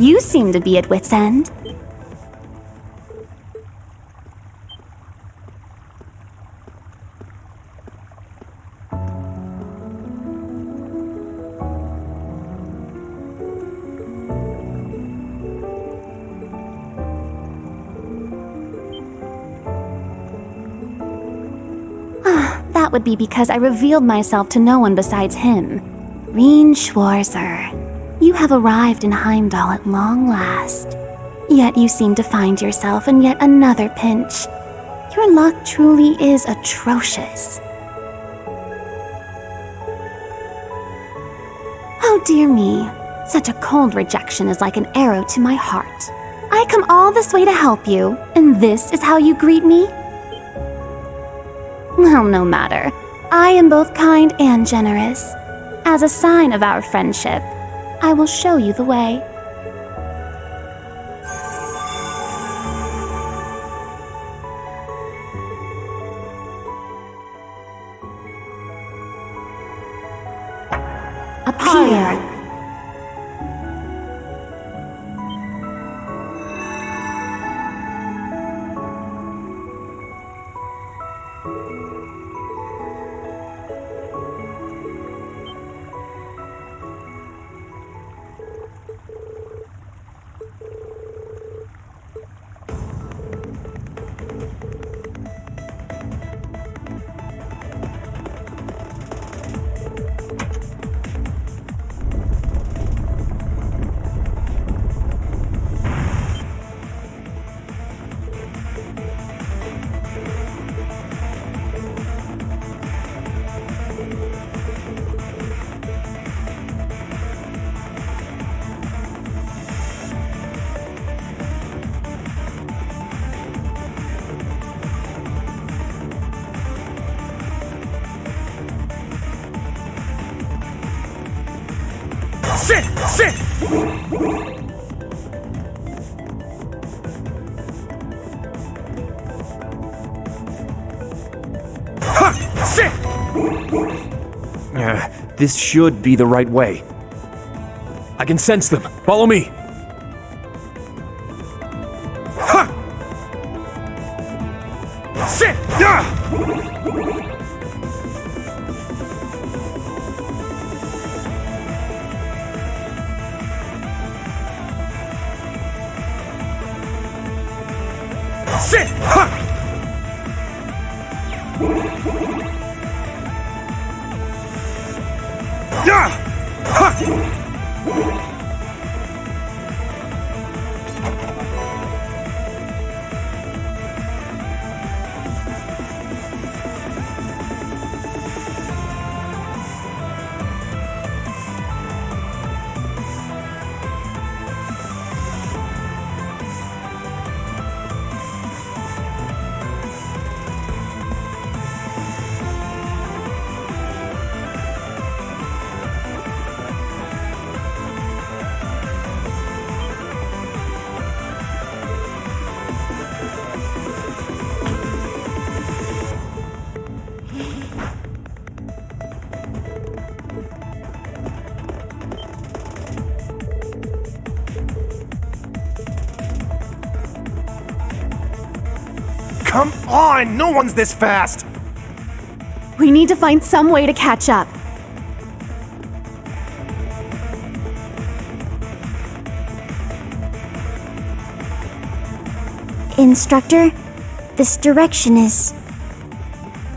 You seem to be at wit's end. That would be because I revealed myself to no one besides him. Rien Schwarzer, you have arrived in Heimdall at long last. Yet you seem to find yourself in yet another pinch. Your luck truly is atrocious. Oh dear me, such a cold rejection is like an arrow to my heart. I come all this way to help you, and this is how you greet me? Well, no matter. I am both kind and generous. As a sign of our friendship, I will show you the way. Appear. Sit! Sit! Ha! Sit! This should be the right way. I can sense them. Follow me. Ha! Sit! Yeah! Sit! Ha! Yeah! Ha! Come on! No one's this fast! We need to find some way to catch up. Instructor, this direction is...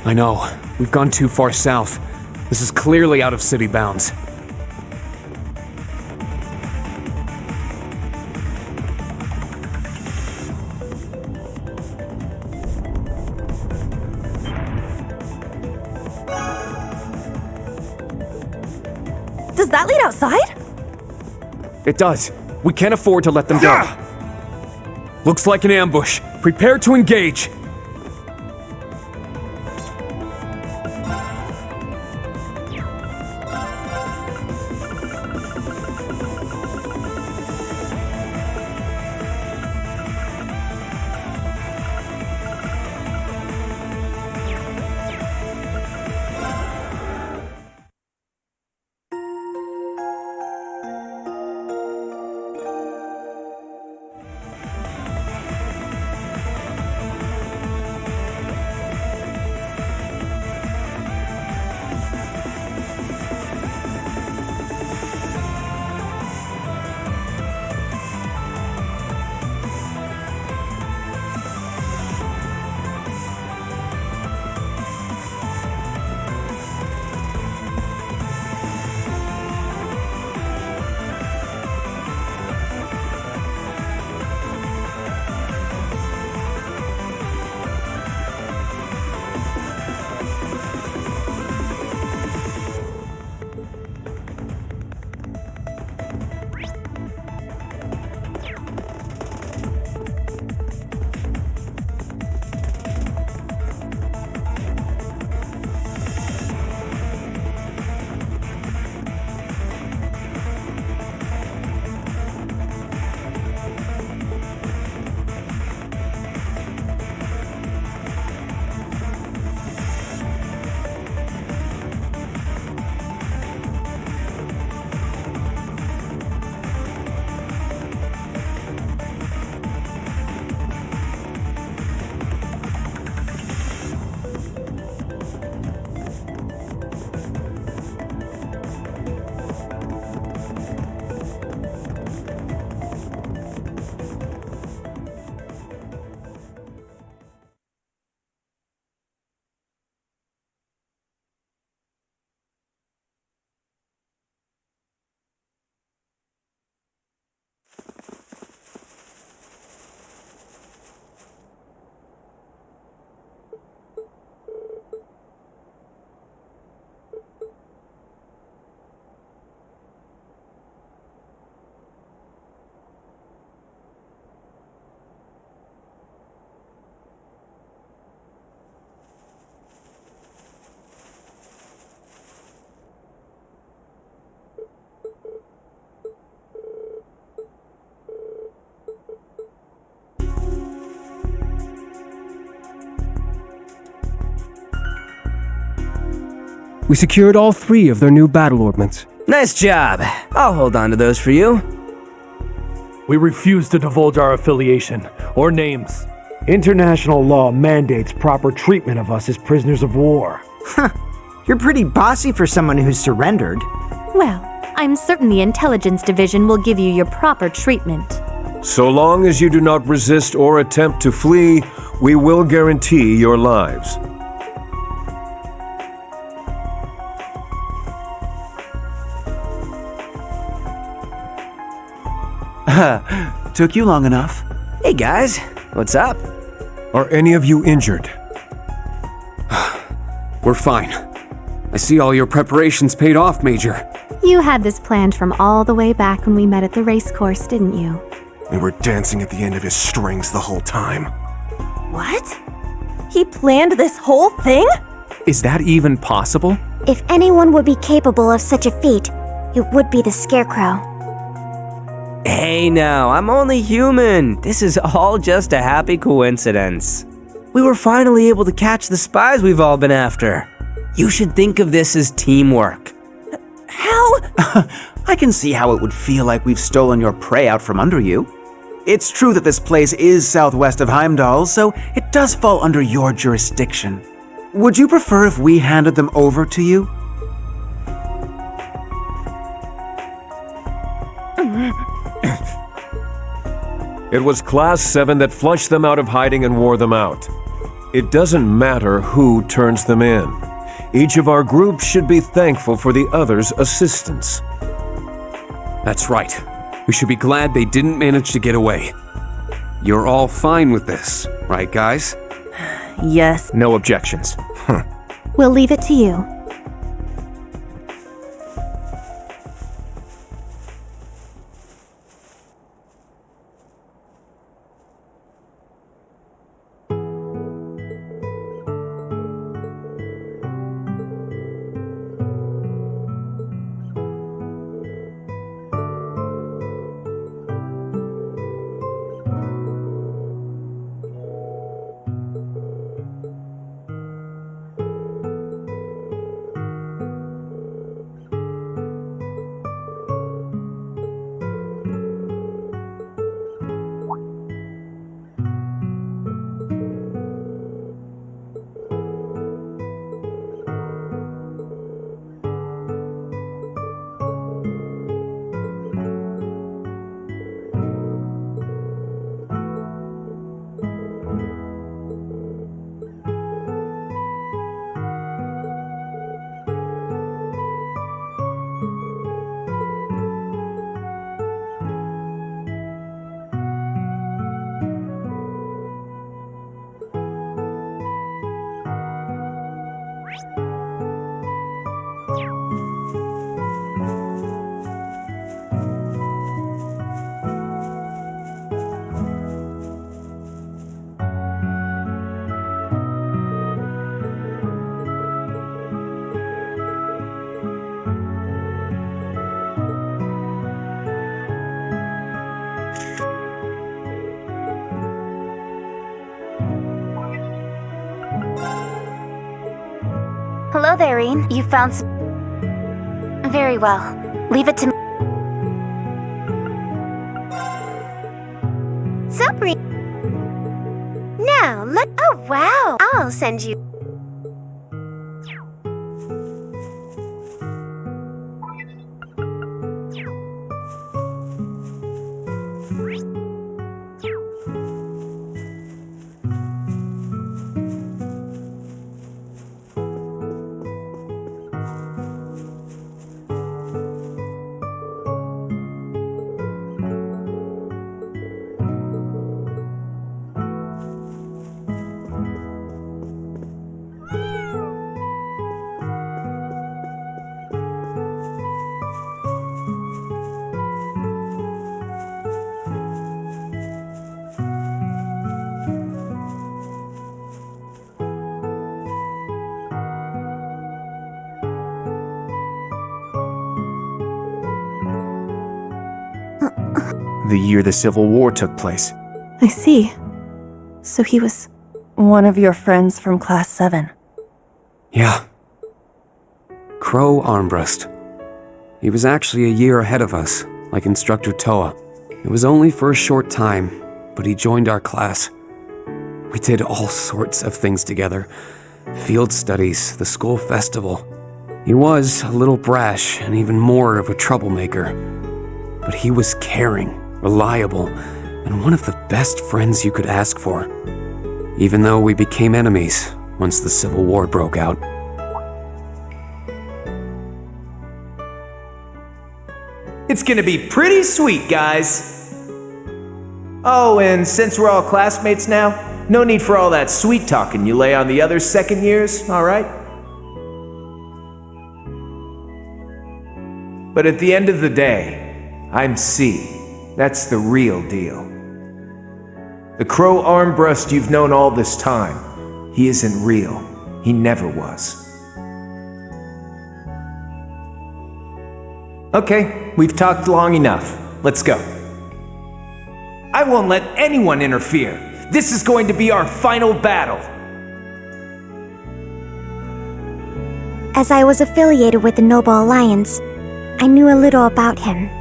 I know. We've gone too far south. This is clearly out of city bounds. Does that lead outside? It does. We can't afford to let them go. Yeah! Looks like an ambush. Prepare to engage. We secured all 3 of their new battle ornaments. Nice job. I'll hold on to those for you. We refuse to divulge our affiliation or names. International law mandates proper treatment of us as prisoners of war. You're pretty bossy for someone who's surrendered. Well, I'm certain the Intelligence Division will give you your proper treatment. So long as you do not resist or attempt to flee, we will guarantee your lives. Took you long enough. Hey guys, what's up? Are any of you injured? We're fine. I see all your preparations paid off, Major. You had this planned from all the way back when we met at the race course, didn't you? We were dancing at the end of his strings the whole time. What? He planned this whole thing? Is that even possible? If anyone would be capable of such a feat, it would be the Scarecrow. Hey now, I'm only human. This is all just a happy coincidence. We were finally able to catch the spies we've all been after. You should think of this as teamwork. How? I can see how it would feel like we've stolen your prey out from under you. It's true that this place is southwest of Heimdall, so it does fall under your jurisdiction. Would you prefer if we handed them over to you? It was Class 7 that flushed them out of hiding and wore them out. It doesn't matter who turns them in. Each of our groups should be thankful for the other's assistance. That's right. We should be glad they didn't manage to get away. You're all fine with this, right, guys? Yes. No objections. We'll leave it to you. Hello there, Reen. You found some... Very well. Leave it to me. Sup, Reen? Now, let... Oh, wow. I'll send you... The year the Civil War took place. I see. So he was one of your friends from Class 7. Yeah. Crow Armbrust. He was actually a year ahead of us, like Instructor Toa. It was only for a short time, but he joined our class. We did all sorts of things together. Field studies, the school festival. He was a little brash and even more of a troublemaker. But he was caring, reliable, and one of the best friends you could ask for. Even though we became enemies once the Civil War broke out. It's gonna be pretty sweet, guys. Oh, and since we're all classmates now, no need for all that sweet talking you lay on the other second years, alright? But at the end of the day, I'm C. That's the real deal. The Crow Armbrust you've known all this time, he isn't real. He never was. Okay, we've talked long enough. Let's go. I won't let anyone interfere. This is going to be our final battle. As I was affiliated with the Noble Alliance, I knew a little about him.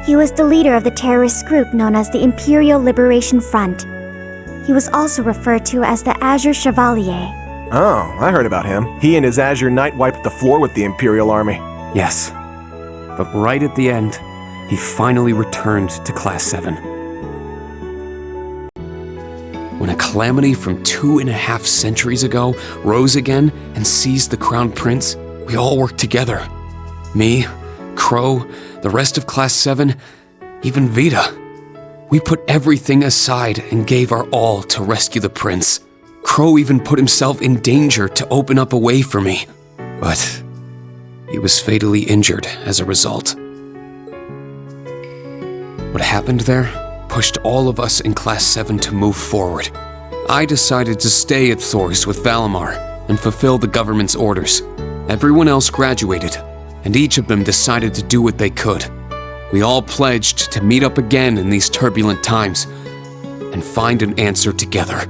He was the leader of the terrorist group known as the Imperial Liberation Front. He was also referred to as the Azure Chevalier. Oh, I heard about him. He and his Azure Knight wiped the floor with the Imperial Army. Yes, but right at the end, he finally returned to Class 7. When a calamity from 2.5 centuries ago rose again and seized the Crown Prince, we all worked together. Me, Crow, the rest of Class 7, even Vita. We put everything aside and gave our all to rescue the prince. Crow even put himself in danger to open up a way for me. But he was fatally injured as a result. What happened there pushed all of us in Class 7 to move forward. I decided to stay at Thors with Valimar and fulfill the government's orders. Everyone else graduated, and each of them decided to do what they could. We all pledged to meet up again in these turbulent times and find an answer together.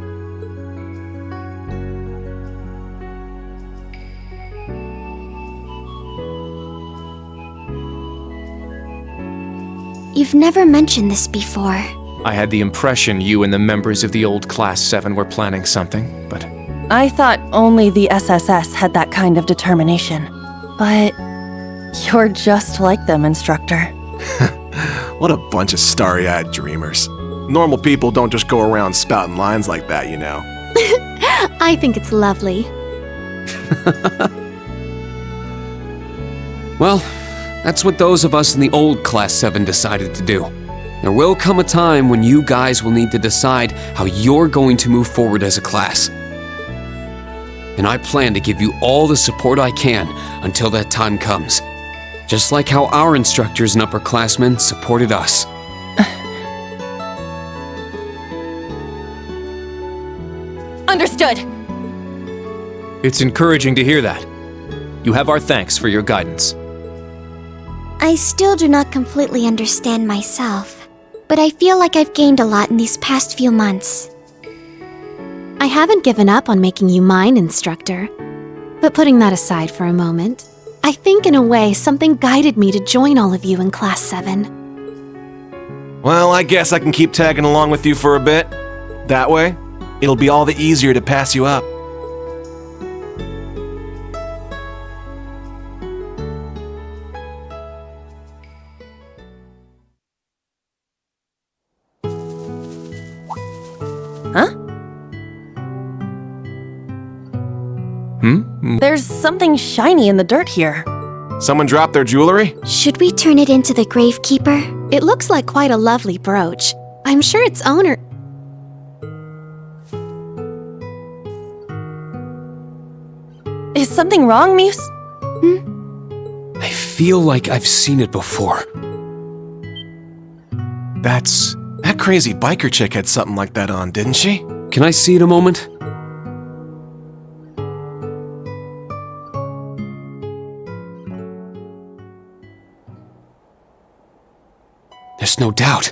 You've never mentioned this before. I had the impression you and the members of the old Class 7 were planning something, but... I thought only the SSS had that kind of determination. But you're just like them, Instructor. What a bunch of starry-eyed dreamers. Normal people don't just go around spouting lines like that, you know. I think it's lovely. Well, that's what those of us in the old Class 7 decided to do. There will come a time when you guys will need to decide how you're going to move forward as a class. And I plan to give you all the support I can until that time comes. Just like how our instructors and upperclassmen supported us. Understood! It's encouraging to hear that. You have our thanks for your guidance. I still do not completely understand myself, but I feel like I've gained a lot in these past few months. I haven't given up on making you mine, Instructor. But putting that aside for a moment, I think in a way something guided me to join all of you in Class 7. Well, I guess I can keep tagging along with you for a bit. That way, it'll be all the easier to pass you up. Huh? There's something shiny in the dirt here. Someone dropped their jewelry? Should we turn it into the Gravekeeper? It looks like quite a lovely brooch. I'm sure its owner... Is something wrong, Muse? I feel like I've seen it before. That crazy biker chick had something like that on, didn't she? Can I see it a moment? There's no doubt.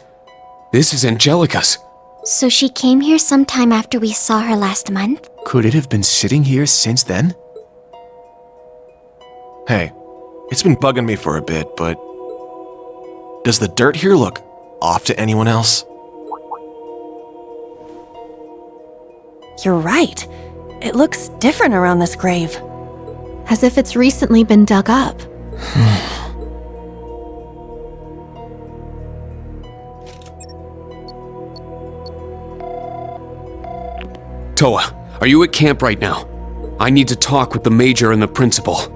This is Angelica's. So she came here sometime after we saw her last month? Could it have been sitting here since then? Hey, It's been bugging me for a bit, but does the dirt here look off to anyone else? You're right. It looks different around this grave. As if it's recently been dug up. Toa, are you at camp right now? I need to talk with the major and the principal.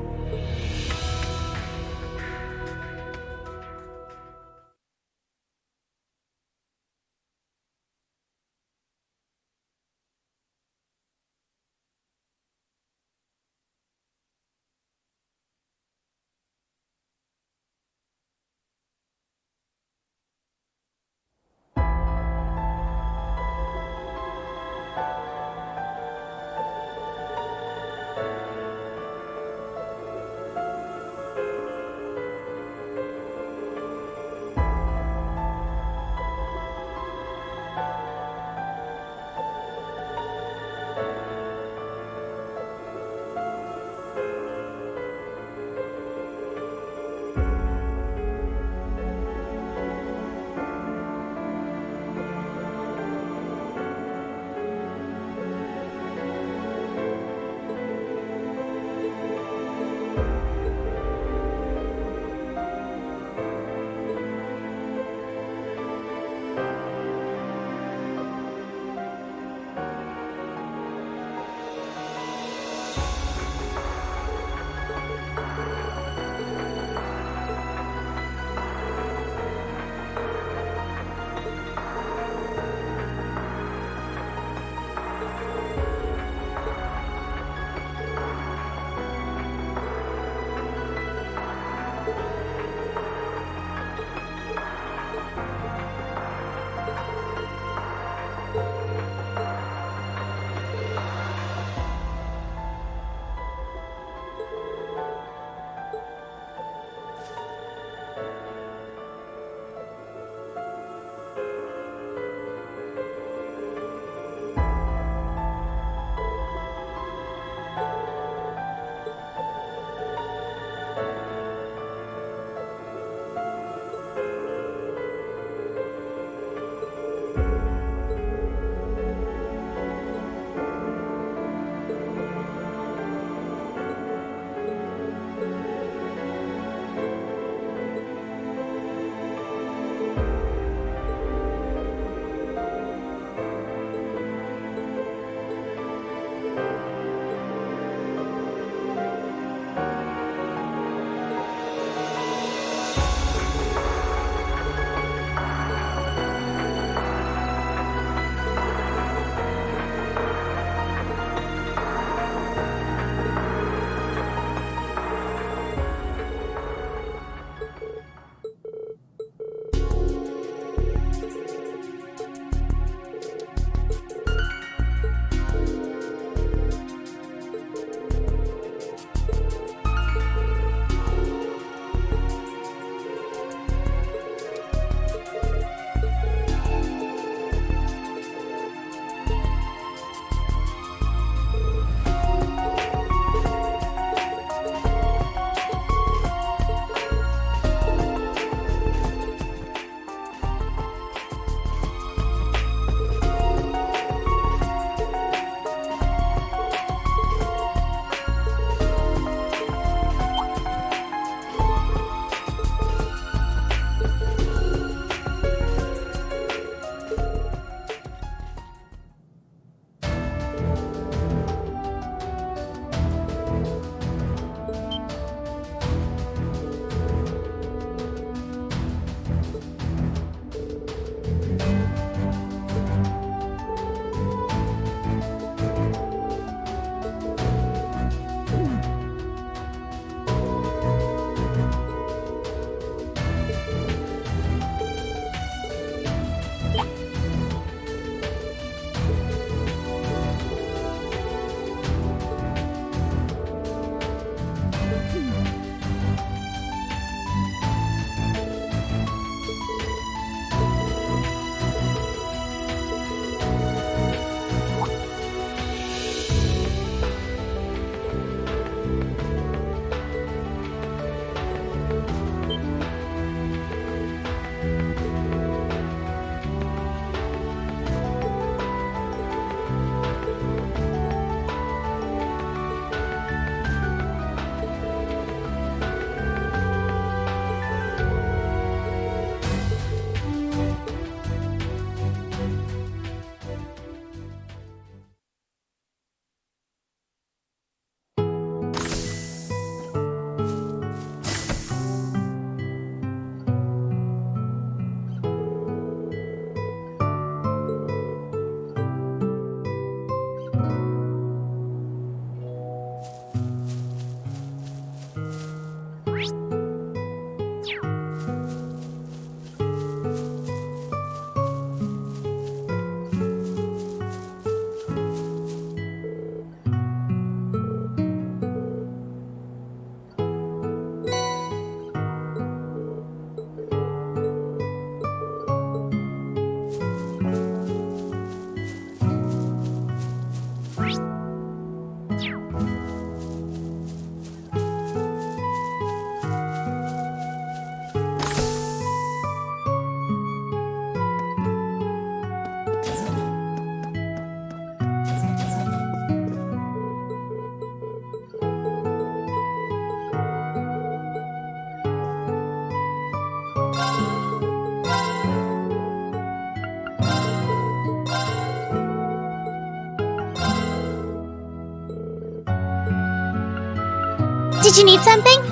Did you need something?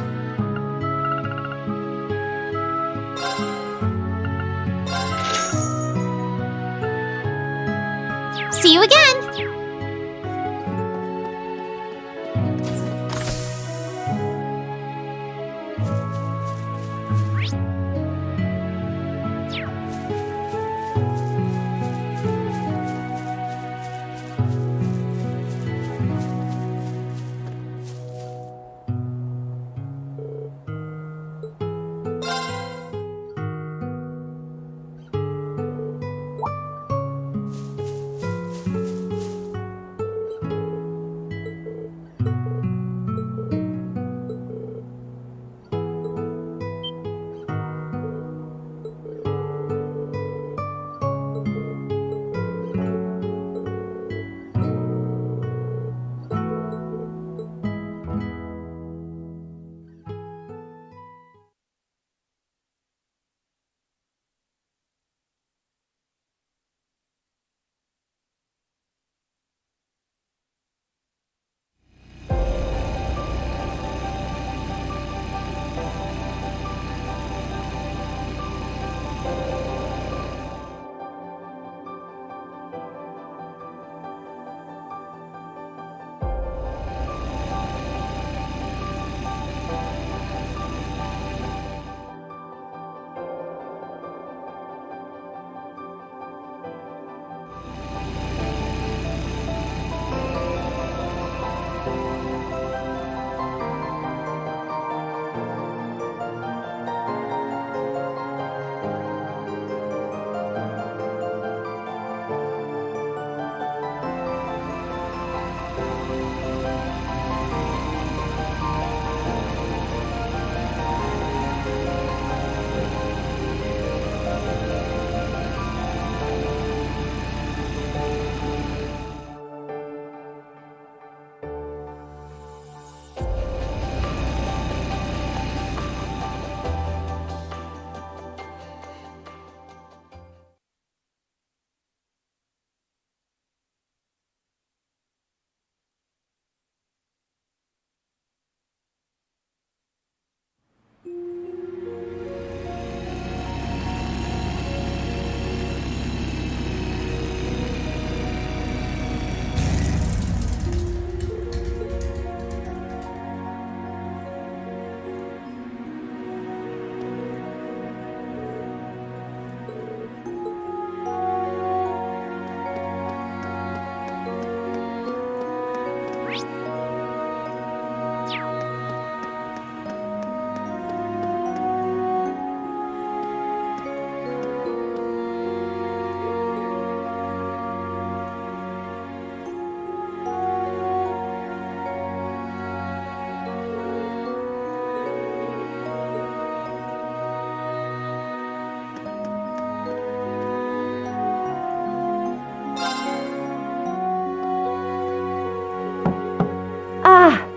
See you again!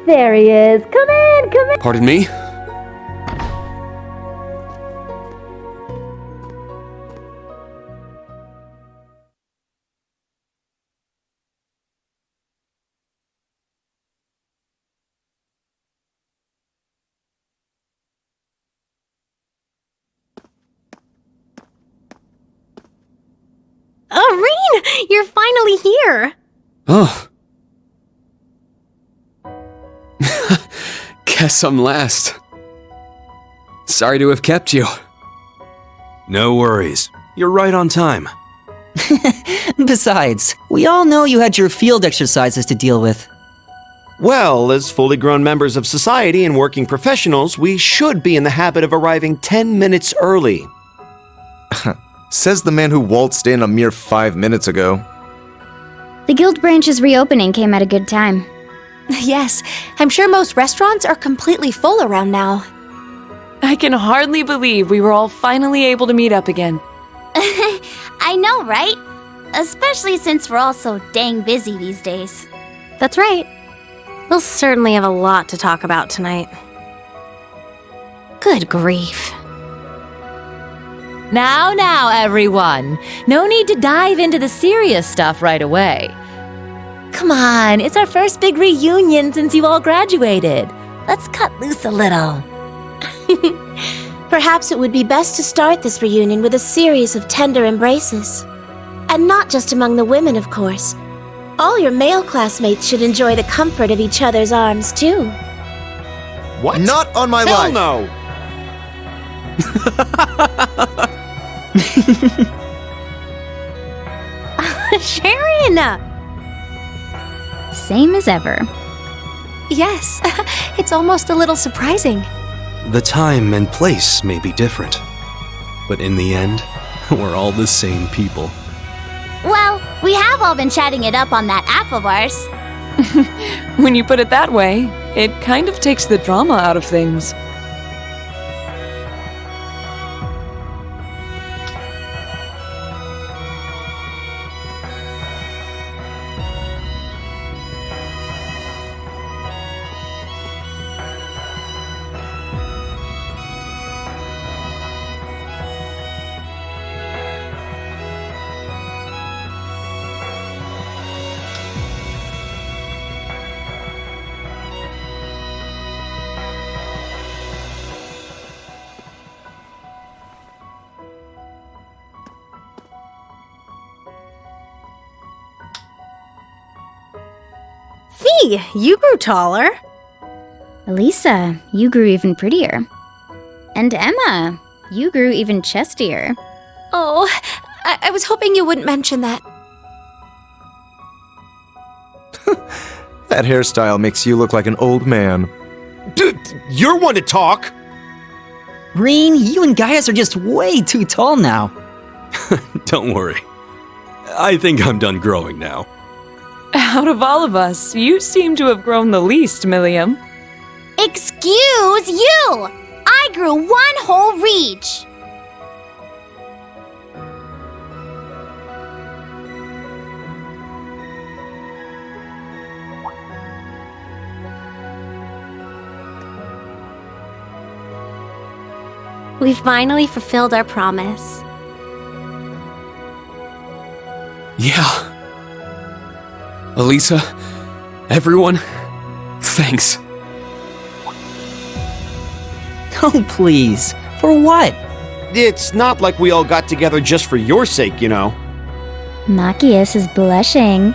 There he is. Come in, come in. Pardon me? Oh, Rean! You're finally here! Oh. Guess I'm last. Sorry to have kept you. No worries. You're right on time. Besides, we all know you had your field exercises to deal with. Well, as fully grown members of society and working professionals, we should be in the habit of arriving 10 minutes early. Says the man who waltzed in a mere 5 minutes ago. The guild branch's reopening came at a good time. Yes, I'm sure most restaurants are completely full around now. I can hardly believe we were all finally able to meet up again. I know, right? Especially since we're all so dang busy these days. That's right. We'll certainly have a lot to talk about tonight. Good grief. Now, everyone. No need to dive into the serious stuff right away. Come on, it's our first big reunion since you all graduated. let's cut loose a little. Perhaps it would be best to start this reunion with a series of tender embraces. And not just among the women, of course. All your male classmates should enjoy the comfort of each other's arms, too. What? Not on my Hell life! no! Sharon! Same as ever. Yes, it's almost a little surprising. The time and place may be different, but in the end, we're all the same people. Well, we have all been chatting it up on that app of ours. When you put it that way, it kind of takes the drama out of things. Fee, you grew taller. Elisa, you grew even prettier. And Emma, you grew even chestier. Oh, I was hoping you wouldn't mention that. That hairstyle makes you look like an old man. Dude, you're one to talk! Reen, you and Gaius are just way too tall now. Don't worry. I think I'm done growing now. Out of all of us, you seem to have grown the least, Milliam. Excuse you! I grew one whole reach! We finally fulfilled our promise. Yeah. Elisa, everyone, thanks. Oh, please. For what? It's not like we all got together just for your sake, you know. Machias is blushing.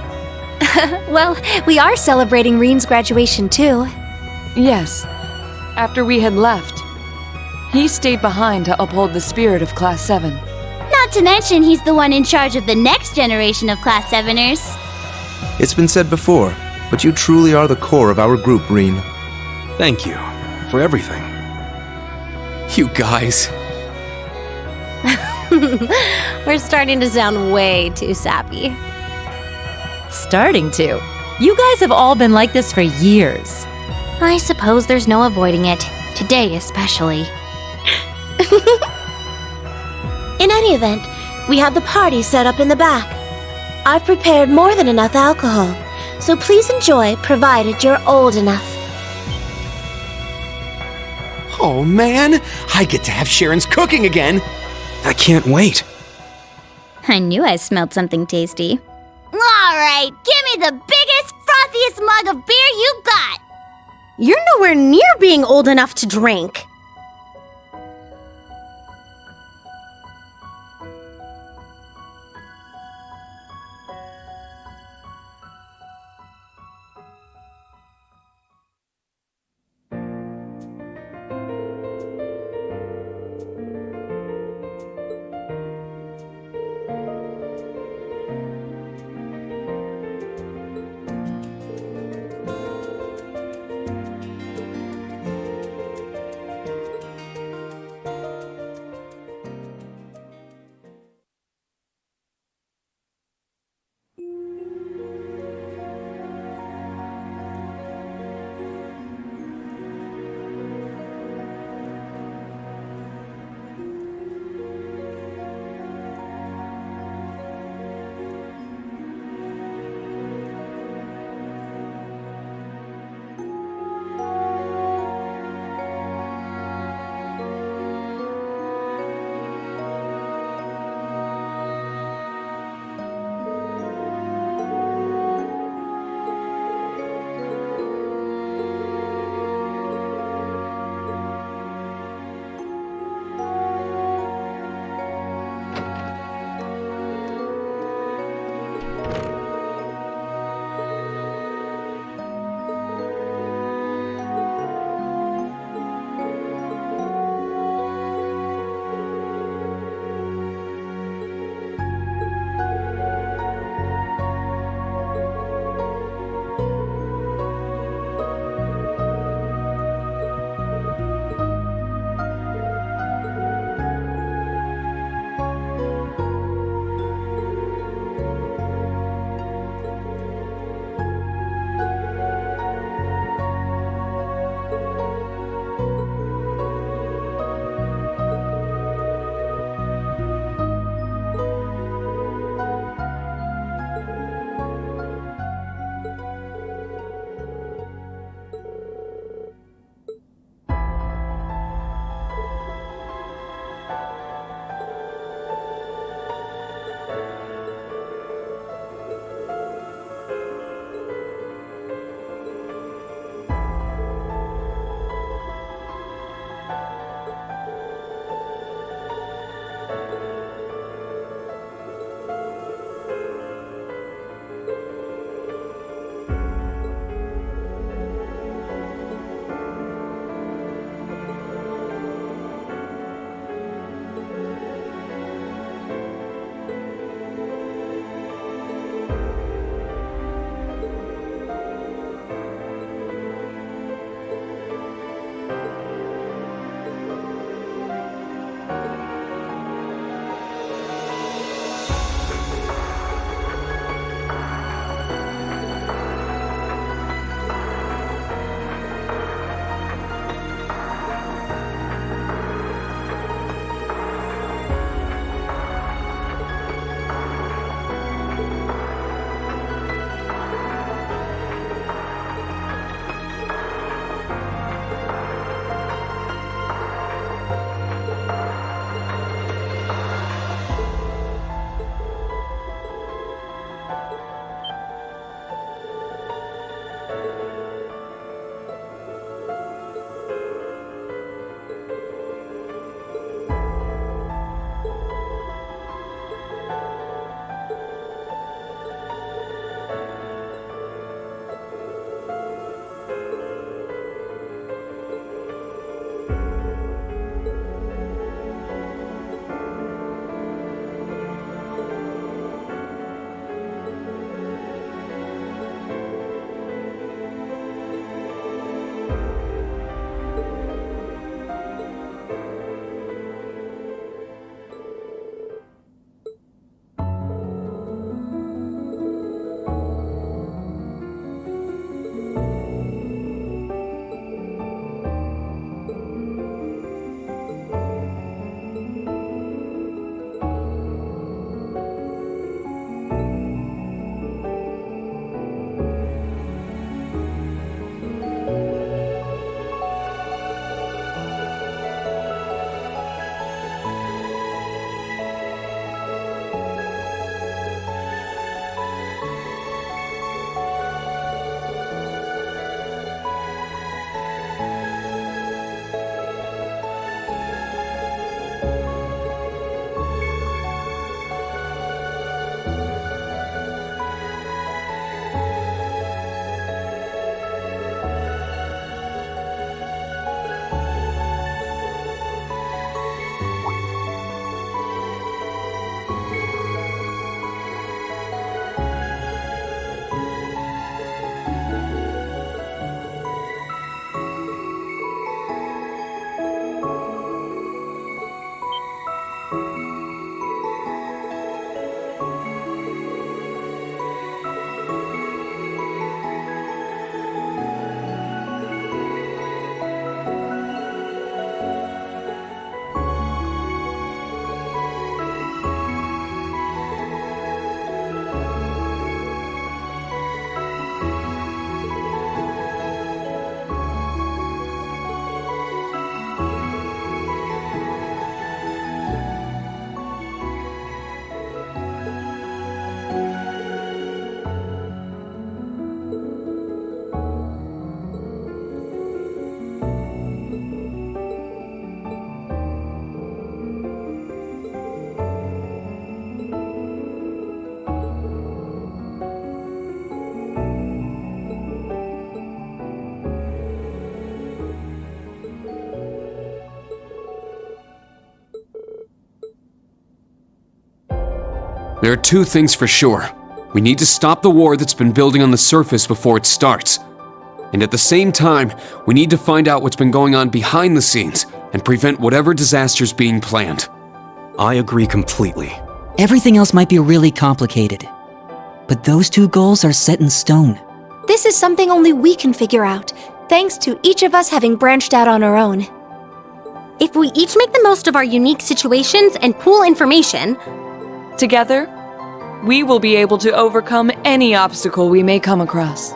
Well, we are celebrating Reen's graduation, too. Yes. After we had left, he stayed behind to uphold the spirit of Class 7. Not to mention he's the one in charge of the next generation of Class 7ers. It's been said before, but you truly are the core of our group, Reen. Thank you for everything. You guys. We're starting to sound way too sappy. Starting to. You guys have all been like this for years. I suppose there's no avoiding it. Today especially. In any event, we have the party set up in the back. I've prepared more than enough alcohol, so please enjoy provided you're old enough. Oh man, I get to have Sharon's cooking again! I can't wait. I knew I smelled something tasty. Alright, give me the biggest, frothiest mug of beer you got! You're nowhere near being old enough to drink. There are two things for sure. We need to stop the war that's been building on the surface before it starts. And at the same time, we need to find out what's been going on behind the scenes and prevent whatever disaster's being planned. I agree completely. Everything else might be really complicated, but those two goals are set in stone. This is something only we can figure out, thanks to each of us having branched out on our own. If we each make the most of our unique situations and pool information, together, we will be able to overcome any obstacle we may come across.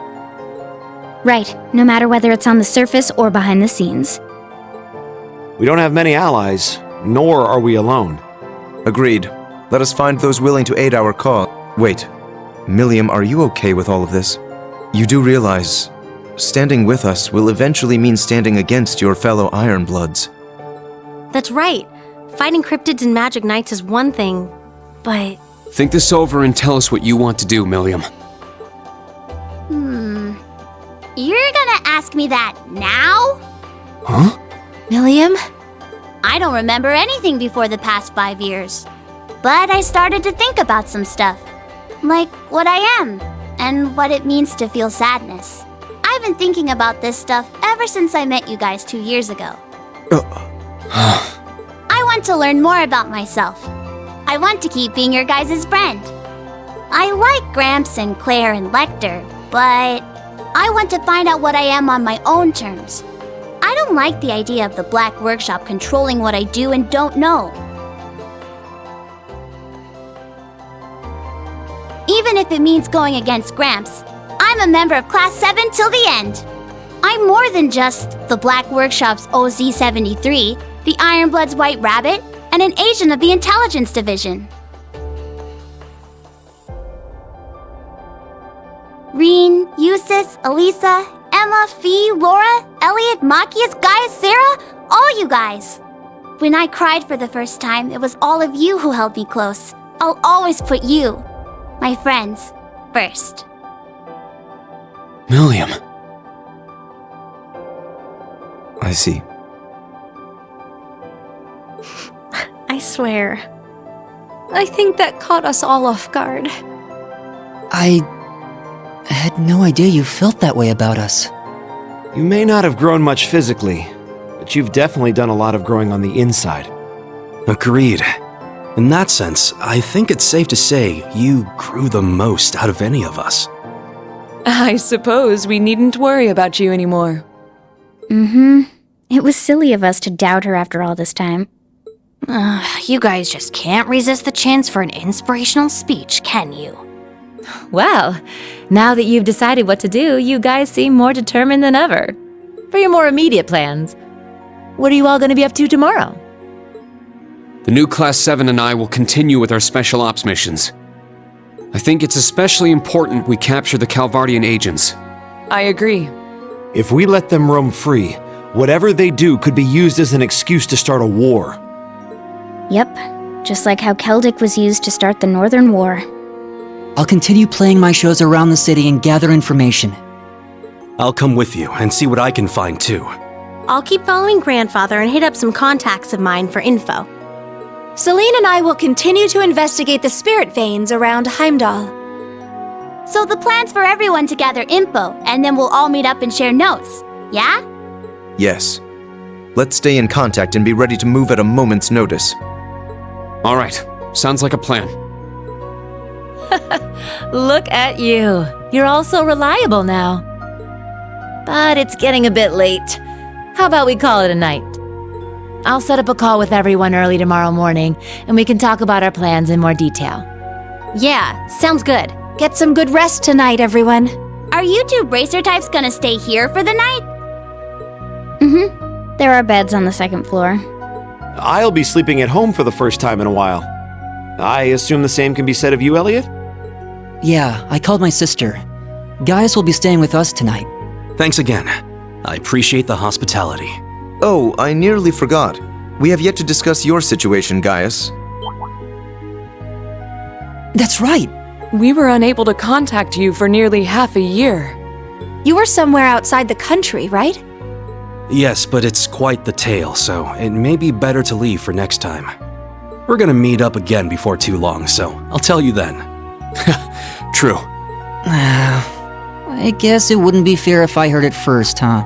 Right, no matter whether it's on the surface or behind the scenes. We don't have many allies, nor are we alone. Agreed. Let us find those willing to aid our cause. Wait, Milliam, are you okay with all of this? You do realize, standing with us will eventually mean standing against your fellow Ironbloods. that's right. Fighting cryptids and magic knights is one thing, but... Think this over and tell us what you want to do, Milliam. You're gonna ask me that now? Huh? Milliam? I don't remember anything before the past 5 years. But I started to think about some stuff. Like what I am, and what it means to feel sadness. I've been thinking about this stuff ever since I met you guys 2 years ago. I want to learn more about myself. I want to keep being your guys' friend. I like Gramps and Claire and Lecter, but I want to find out what I am on my own terms. I don't like the idea of the Black Workshop controlling what I do and don't know. Even if it means going against Gramps, I'm a member of Class 7 till the end. I'm more than just the Black Workshop's OZ-73, the Ironblood's White Rabbit, and an agent of the Intelligence Division. Reen, Eustace, Elisa, Emma, Fee, Laura, Elliot, Machias, Gaius, Sarah, all you guys. When I cried for the first time, it was all of you who held me close. I'll always put you, my friends, first. Milliam. I see. I swear. I think that caught us all off guard. I had no idea you felt that way about us. You may not have grown much physically, but you've definitely done a lot of growing on the inside. Agreed. In that sense, I think it's safe to say you grew the most out of any of us. I suppose we needn't worry about you anymore. It was silly of us to doubt her after all this time. You guys just can't resist the chance for an inspirational speech, can you? Well, now that you've decided what to do, you guys seem more determined than ever. For your more immediate plans, what are you all going to be up to tomorrow? The new Class 7 and I will continue with our special ops missions. I think it's especially important we capture the Calvardian agents. I agree. If we let them roam free, whatever they do could be used as an excuse to start a war. Yep, just like how Keldic was used to start the Northern War. I'll continue playing my shows around the city and gather information. I'll come with you and see what I can find too. I'll keep following Grandfather and hit up some contacts of mine for info. Celine and I will continue to investigate the spirit veins around Heimdall. So the plan's for everyone to gather info, and then we'll all meet up and share notes, yeah? Yes. Let's stay in contact and be ready to move at a moment's notice. All right, sounds like a plan. Look at you. You're all so reliable now. But it's getting a bit late. How about we call it a night? I'll set up a call with everyone early tomorrow morning, and we can talk about our plans in more detail. Yeah, sounds good. Get some good rest tonight, everyone. Are you two bracer types gonna stay here for the night? There are beds on the second floor. I'll be sleeping at home for the first time in a while. I assume the same can be said of you, Elliot? Yeah, I called my sister. Gaius will be staying with us tonight. Thanks again. I appreciate the hospitality. Oh, I nearly forgot. We have yet to discuss your situation, Gaius. That's right. We were unable to contact you for nearly half a year. You were somewhere outside the country, right? Yes, but it's quite the tale, so it may be better to leave for next time. We're gonna meet up again before too long, so I'll tell you then. True. I guess it wouldn't be fair if I heard it first, huh?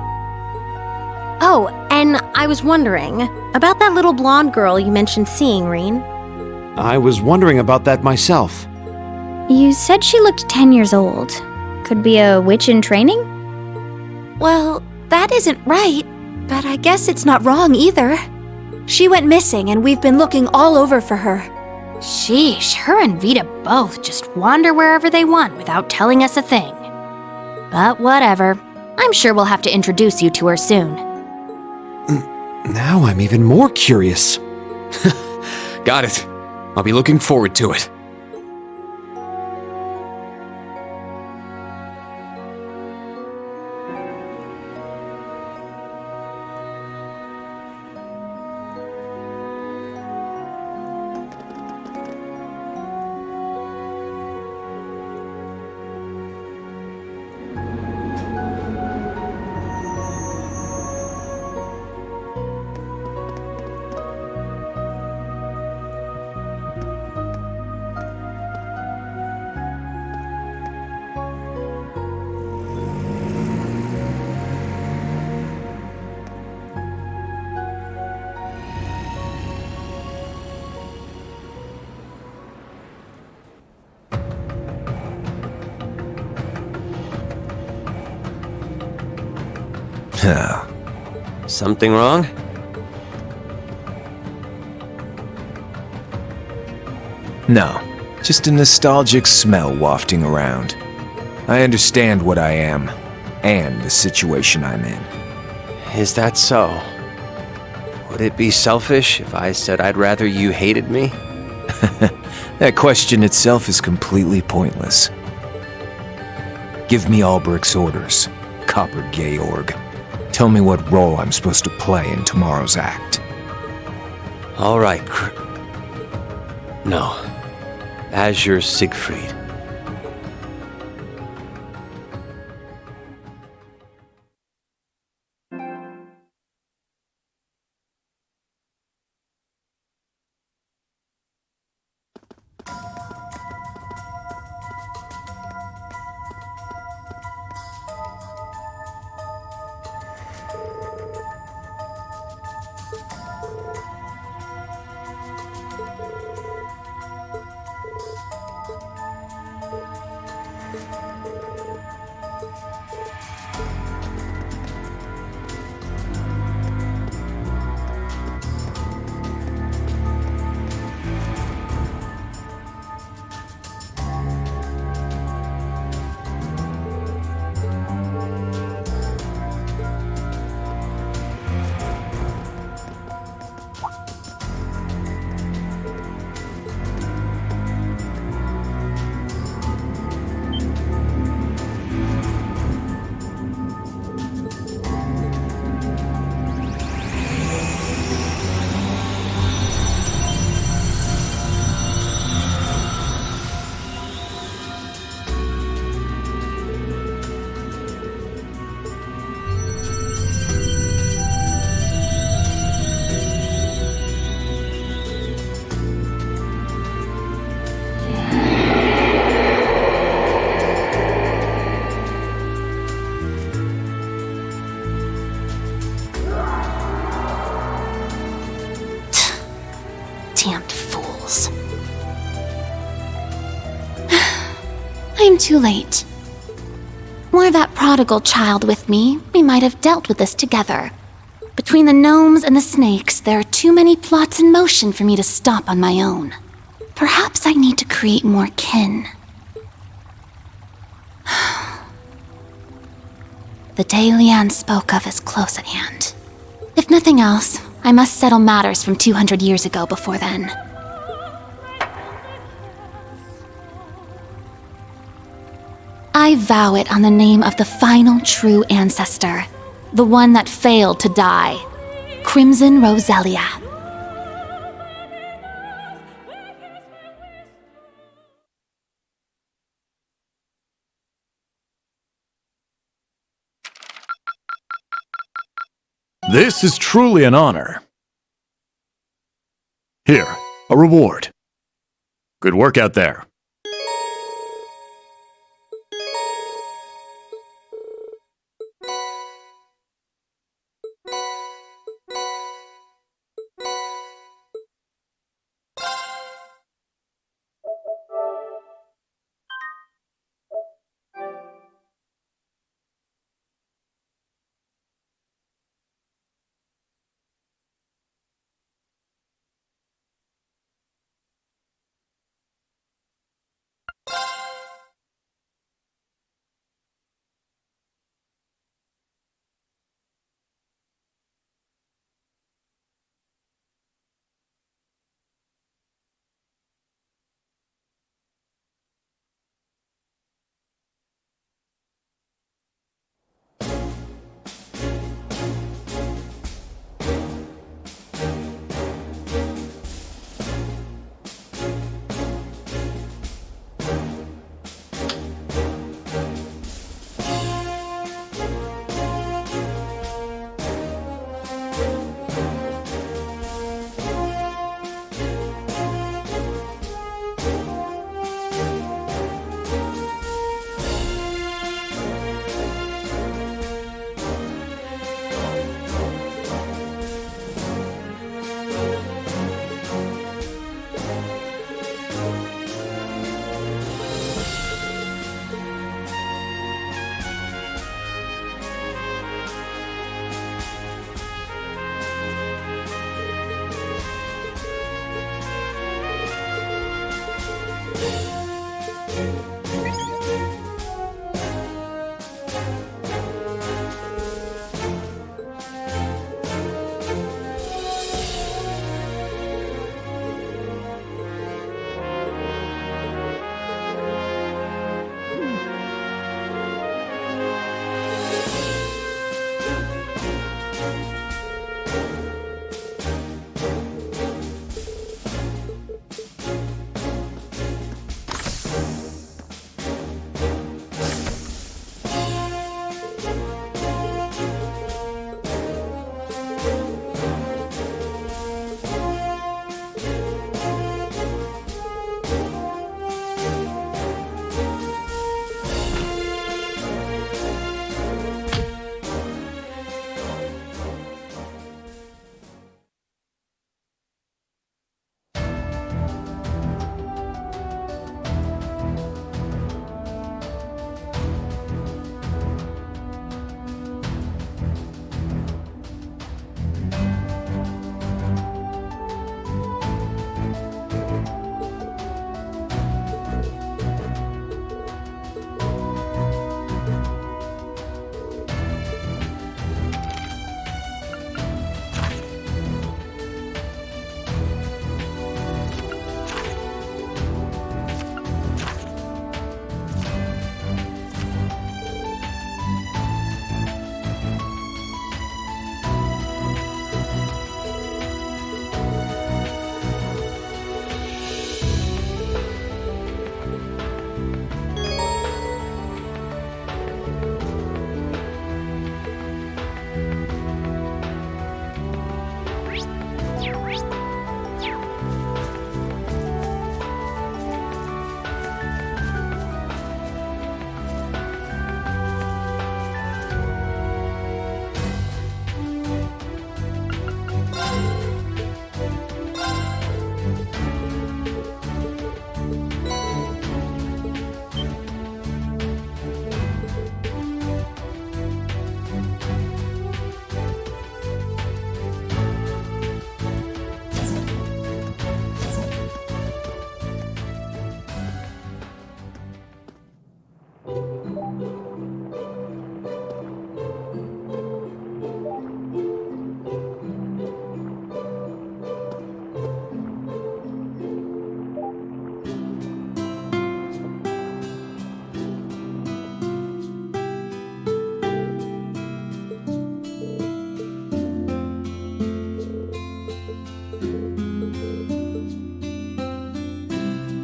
Oh, and I was wondering about that little blonde girl you mentioned seeing, Reen. I was wondering about that myself. You said she looked 10 years old. Could be a witch in training? Well, that isn't right, but I guess it's not wrong either. She went missing and we've been looking all over for her. Sheesh, her and Vita both just wander wherever they want without telling us a thing. But whatever. I'm sure we'll have to introduce you to her soon. Now I'm even more curious. Got it. I'll be looking forward to it. Something wrong? No, just a nostalgic smell wafting around. I understand what I am, and the situation I'm in. Is that so? Would it be selfish if I said I'd rather you hated me? That question itself is completely pointless. Give me Albrecht's orders, Copper Georg. Tell me what role I'm supposed to play in tomorrow's act. All right, No. Azure Siegfried. Damned fools. I'm too late. Were that prodigal child with me, we might have dealt with this together. Between the gnomes and the snakes, there are too many plots in motion for me to stop on my own. Perhaps I need to create more kin. The day Leanne spoke of is close at hand. If nothing else, I must settle matters from 200 years ago before then. I vow it on the name of the final true ancestor, the one that failed to die, Crimson Roselia. This is truly an honor. Here, a reward. Good work out there.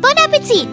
Bon appetit!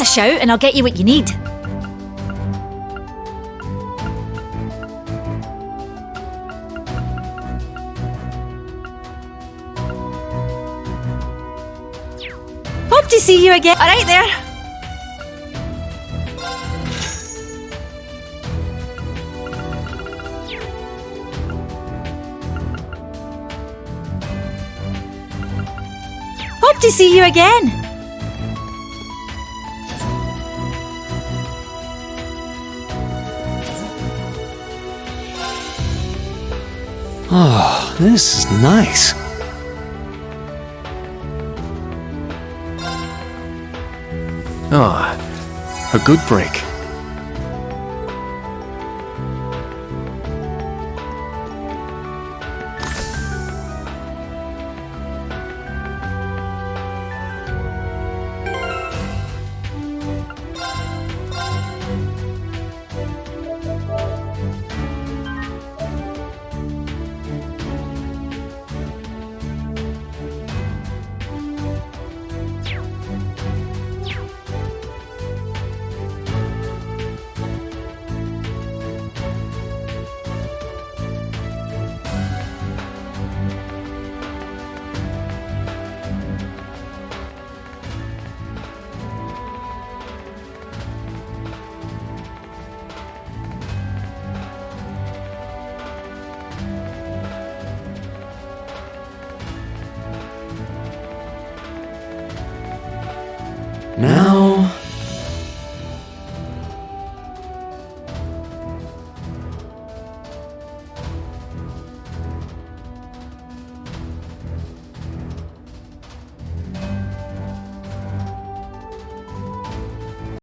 us a shout and I'll get you what you need. Hope to see you again. All right there. Hope to see you again. Oh, this is nice. Ah, a good break. Now